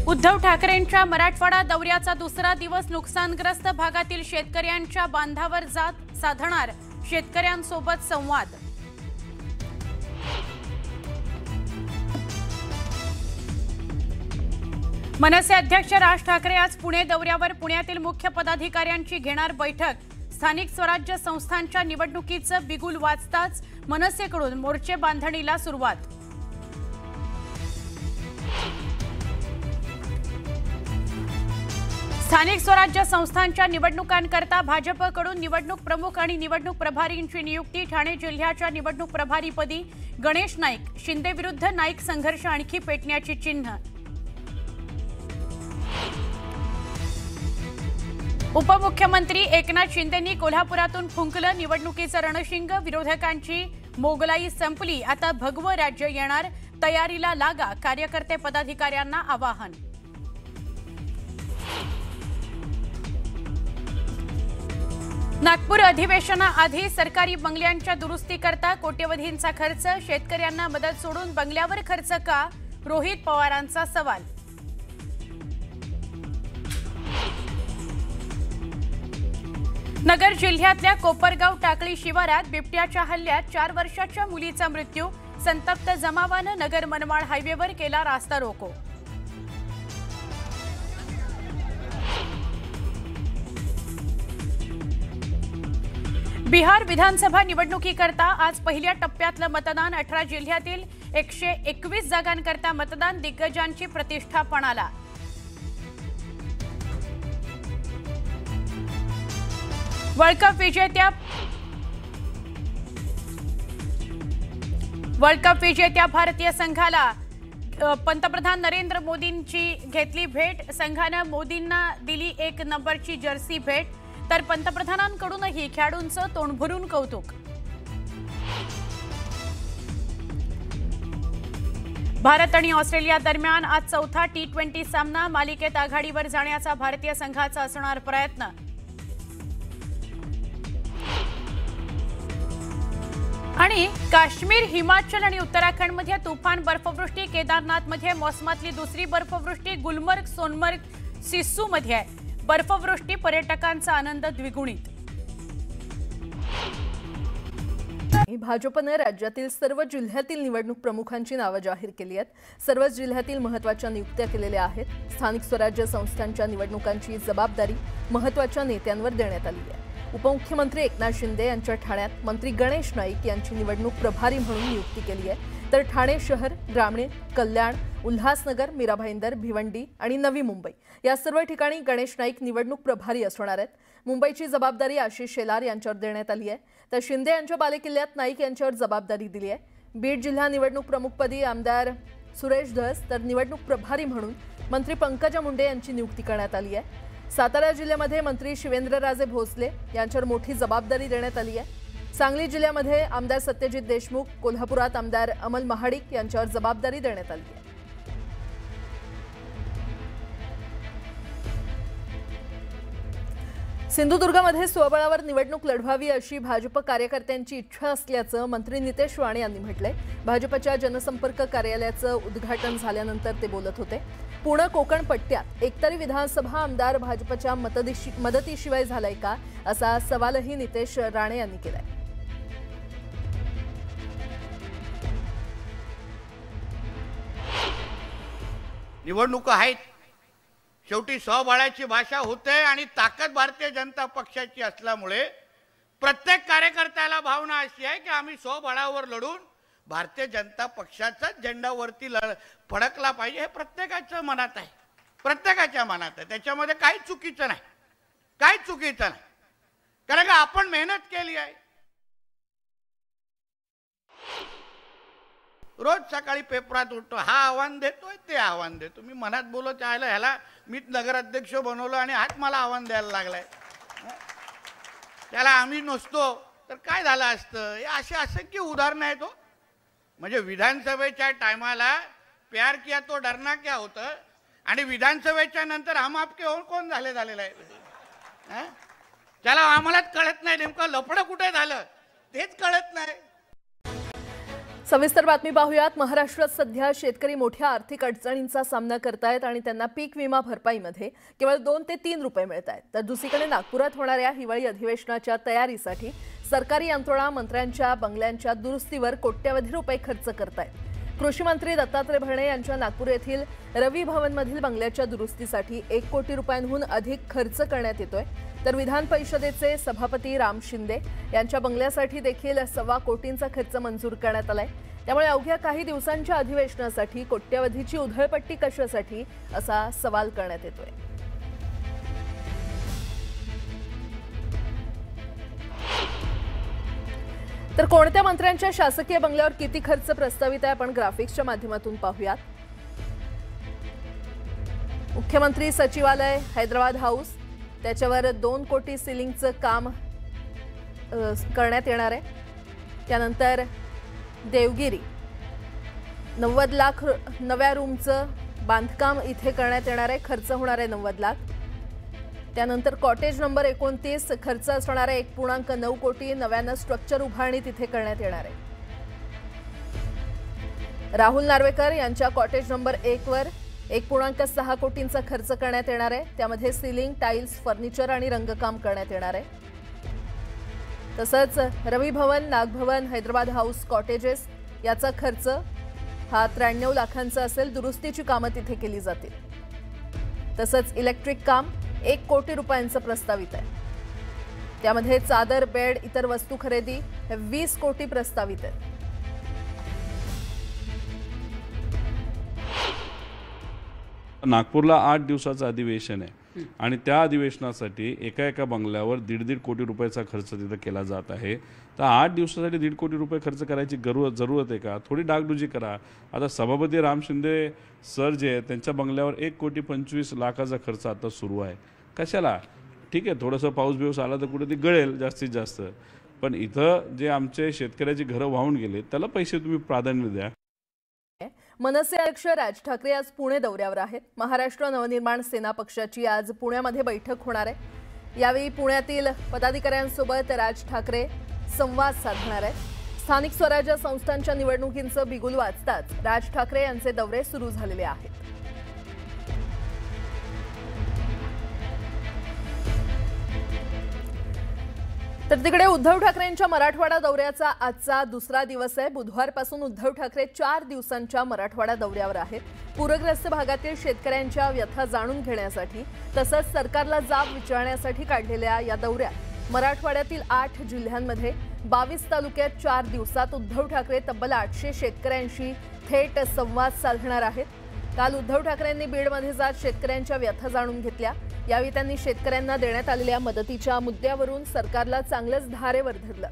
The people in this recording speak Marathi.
उद्धव ठाकरेंच्या मराठवाडा दौऱ्याचा दुसरा दिवस नुकसानग्रस्त भागातील शेतकऱ्यांच्या बांधावर जात साधणार शेतकऱ्यांसोबत संवाद। मनसे अध्यक्ष राज ठाकरे आज पुणे दौऱ्यावर। पुण्यातील मुख्य पदाधिकाऱ्यांची घेणार बैठक। स्थानिक स्वराज्य संस्थांच्या निवडणुकीचं बिगुल वाजताच मनसेकडून मोर्चे बांधणीला सुरुवात। स्थानिक स्वराज्य संस्थांच्या निवडणुकांकरता भाजपकडून निवडणूक प्रमुख आणि निवडणूक प्रभारींची नियुक्ती। ठाणे जिल्ह्याच्या निवडणूक प्रभारीपदी गणेश नाईक। शिंदे विरुद्ध नाईक संघर्ष आणखी पेटण्याची चिन्ह। उपमुख्यमंत्री एकनाथ शिंदेंनी कोल्हापुरातून फुंकलं निवडणुकीचं रणशिंग। विरोधकांची मोगलाई संपली, आता भगवं राज्य येणार, तयारीला लागा, कार्यकर्ते पदाधिकाऱ्यांना आवाहन। नागपूर अधिवेशनाआधी सरकारी बंगल्यांच्या दुरुस्तीकरता कोट्यवधींचा खर्च। शेतकऱ्यांना मदत सोडून बंगल्यावर खर्च का, रोहित पवारांचा सवाल। नगर जिल्ह्यातल्या कोपरगाव टाकळी शिवारात बिबट्याच्या हल्ल्यात 4 वर्षाच्या मुलीचा मृत्यू। संतप्त जमावानं नगर मनमाड हायवेवर केला रास्ता रोको। बिहार विधानसभा निवडणुकीकरता आज पहिल्या टप्प्यातलं मतदान। 18 जिल्ह्यातील 121 जागांकरता मतदान। दिग्गजांची प्रतिष्ठा पणाला। वर्ल्ड कप विजेत्या भारतीय संघाला पंतप्रधान नरेंद्र मोदींची घेतली भेट। संघानं मोदींना दिली 1 नंबरची जर्सी भेट, तर पंतप्रधानांकडूनही खेळाडूंचं तोंड भरून कौतुक। भारत आणि ऑस्ट्रेलिया दरम्यान आज चौथा T20 सामना। मालिकेत आघाडीवर जाण्याचा भारतीय संघाचा असणार प्रयत्न। आणि काश्मीर, हिमाचल आणि उत्तराखंडमध्ये तुफान बर्फवृष्टी। केदारनाथमध्ये मोसमातली दुसरी बर्फवृष्टी। गुलमर्ग, सोनमर्ग, सिस्सूमध्ये बर्फवृष्टी, पर्यटकांचा आनंद द्विगुणित। भाजपने राज्यातील सर्व जिल्ह्यातील निवडणूक प्रमुखांची नावे जाहीर केली आहेत। सर्वच जिल्ह्यातील महत्त्वाच्या नियुक्त्या केलेल्या आहेत। स्थानिक स्वराज्य संस्थांच्या निवडणुकांची जबाबदारी महत्त्वाच्या नेत्यांवर देण्यात आली आहे। उपमुख्यमंत्री एकनाथ शिंदे यांच्या ठाण्यात मंत्री गणेश नाईक यांची निवडणूक प्रभारी म्हणून नियुक्ती केली आहे। तर ठाणे शहर, ग्रामीण, कल्याण, उल्हासनगर, मीरा भाईंदर, भिवंडी आणि नवी मुंबई या सर्व ठिकाणी गणेश नाईक निवडणूक प्रभारी असणार आहेत। मुंबईची जबाबदारी आशिष शेलार यांच्यावर देण्यात आली आहे, तर शिंदे यांच्या बालेकिल्ल्यात नाईक यांच्यावर जबाबदारी दिली आहे। बीड जिल्हा निवडणूक प्रमुखपदी आमदार सुरेश धस, तर निवडणूक प्रभारी म्हणून मंत्री पंकजा मुंडे यांची नियुक्ती करण्यात आली आहे। सातारा जिल्ह्यामध्ये मंत्री शिवेंद्रराजे भोसले यांच्यावर मोठी जबाबदारी देण्यात आली आहे। सांगली जिल्ह्यामध्ये आमदार सत्यजित देशमुख, कोल्हापुरात आमदार अमल महाडिक यांच्यावर जबाबदारी देण्यात आली आहे। सिंधुदुर्गमध्ये स्वबळावर निवडणूक लढवावी अशी भाजप कार्यकर्त्यांची इच्छा असल्याचं मंत्री नितेश राणे यांनी म्हटलंय। भाजपच्या जनसंपर्क कार्यालयाचं उद्घाटन झाल्यानंतर ते बोलत होते। पुणे कोकण पट्ट्यात एकतरी विधानसभा आमदार भाजपच्या मदतीशिवाय झालाय का, असा सवालही नितेश राणे यांनी केलाय। निवडणुका आहेत, शेवटी स्वबळाची भाषा होते आणि ताकद भारतीय जनता पक्षाची असल्यामुळे प्रत्येक कार्यकर्त्याला भावना अशी आहे की आम्ही स्वबळावर लढून भारतीय जनता पक्षाचा झेंडा वरती फडकला पाहिजे, हे प्रत्येकाच्या मनात आहे, प्रत्येकाच्या मनात आहे। त्याच्यामध्ये काही चुकीचं नाही, काही चुकीचं नाही, कारण का आपण मेहनत केली आहे। रोज सकाळी पेपरात उठतो, हा आव्हान देतोय, ते आव्हान देतो। मी मनात बोलत आहे ह्याला मीच नगराध्यक्ष बनवलं आणि हाच मला आव्हान द्यायला लागलाय। त्याला आम्ही नसतो तर काय झालं असतं, हे असे असंख्य उदाहरणं आहेत। म्हणजे विधानसभेच्या टायमाला प्यार किया तो डरना क्या होतं आणि विधानसभेच्या नंतर हम आपके कोण झालेलं आहे। त्याला आम्हालाच कळत नाही नेमकं लफडं कुठे झालं तेच कळत नाही। सविस्तर बातमी पाहूयात। महाराष्ट्रात सध्या शेतकरी मोठ्या आर्थिक अडचणींचा सामना करतायत आणि त्यांना पीक विमा भरपाईमध्ये केवळ 2 ते 3 रुपये मिळत आहेत। तर दुसरीकडे नागपुरात होणाऱ्या हिवाळी अधिवेशनाच्या तयारीसाठी सरकारी यंत्रणा मंत्र्यांच्या बंगल्यांच्या दुरुस्तीवर कोट्यवधी रुपये खर्च करतायत। कृषी मंत्री दत्तात्रय भरणे यांच्या नागपूर येथील रवी भवनमधील बंगल्याच्या दुरुस्तीसाठी 1 कोटी रुपयांहून अधिक खर्च करण्यात येतोय। तर विधान परिषदेचे सभापती राम शिंदे यांच्या बंगल्यासाठी देखील 1.25 कोटींचा खर्च मंजूर करण्यात आलाय। त्यामुळे अवघ्या काही दिवसांच्या अधिवेशनासाठी कोट्यवधीची उधळपट्टी कशासाठी असा सवाल करण्यात येतोय। तर कोणत्या मंत्र्यांच्या शासकीय बंगल्यावर किती खर्च प्रस्तावित आहे आपण ग्राफिक्सच्या माध्यमातून पाहूयात। मुख्यमंत्री सचिवालय हैदराबाद हाऊस त्याच्यावर 2 कोटी सिलिंगचं काम करण्यात येणार आहे। त्यानंतर देवगिरी 90 लाख नव्या रूमचं बांधकाम इथे करण्यात येणार आहे, खर्च होणार आहे 90 लाख। त्यानंतर कॉटेज नंबर 29 खर्च असणार आहे 1.9 कोटी, नव्यानं स्ट्रक्चर उभारणी तिथे करण्यात येणार आहे। राहुल नार्वेकर यांच्या कॉटेज नंबर 1 वर 1.6 कोटींचा खर्च करण्यात येणार आहे। त्यामध्ये सीलिंग, टाइल्स, फर्निचर आणि रंगकाम करण्यात येणार आहे। तसंच रवी भवन, नागभवन, हैदराबाद हाऊस कॉटेजेस याचा खर्च हा 93 लाखांचा असेल। दुरुस्तीची कामं तिथे केली जातील। तसंच इलेक्ट्रिक काम 1 कोटी रुपयांचं प्रस्तावित आहे। त्यामध्ये चादर, बेड, इतर वस्तू खरेदी 20 कोटी प्रस्तावित आहे। नागपूरला 8 दिवसाचं अधिवेशन आहे आणि त्या अधिवेशनासाठी एका बंगल्यावर 1.5 कोटी रुपयाचा खर्च तिथं केला जात आहे। तर 8 दिवसासाठी 1.5 कोटी रुपये खर्च करायची जरूरत आहे का? थोडी डागडुजी करा। आता सभापती राम शिंदे सर जे आहेत त्यांच्या बंगल्यावर 1.25 लाखाचा खर्च आता सुरू आहे। कशाला? ठीक आहे, थोडंसं पाऊस बिऊस आला तर कुठे ती गळेल जास्तीत जास्त, पण इथं जे आमचे शेतकऱ्याची घरं वाहून गेले त्याला पैसे तुम्ही प्राधान्य द्या। मनसे अध्यक्ष राज ठाकरे आज पुणे दौऱ्यावर आहेत। महाराष्ट्र नवनिर्माण सेना पक्षाची आज पुण्यामध्ये बैठक होणार आहे। यावेळी पुण्यातील पदाधिकाऱ्यांसोबत राज ठाकरे संवाद साधणार आहेत। स्थानिक स्वराज्य संस्थांच्या निवडणुकींचं बिगुल वाजताच राज ठाकरे यांचे दौरे सुरू झालेले आहेत। तर तिकडे उद्धव ठाकरेंच्या मराठवाडा दौऱ्याचा आजचा दुसरा दिवस आहे। बुधवारपासून उद्धव ठाकरे 4 दिवसांच्या मराठवाडा दौऱ्यावर आहेत। पूरग्रस्त भागातील शेतकऱ्यांच्या व्यथा जाणून घेण्यासाठी तसंच सरकारला जाब विचारण्यासाठी काढलेल्या या दौऱ्यात मराठवाड्यातील 8 जिल्ह्यांमध्ये 22 तालुक्यात 4 दिवसात उद्धव ठाकरे तब्बल 800 शेतकऱ्यांशी थेट संवाद साधणार आहेत। काल उद्धव ठाकरेंनी बीडमध्ये जात शेतकऱ्यांच्या व्यथा जाणून घेतल्या। यावेळी त्यांनी शेतकऱ्यांना देण्यात आलेल्या मदतीच्या मुद्द्यावरून सरकारला चांगलंच धारेवर धरलं।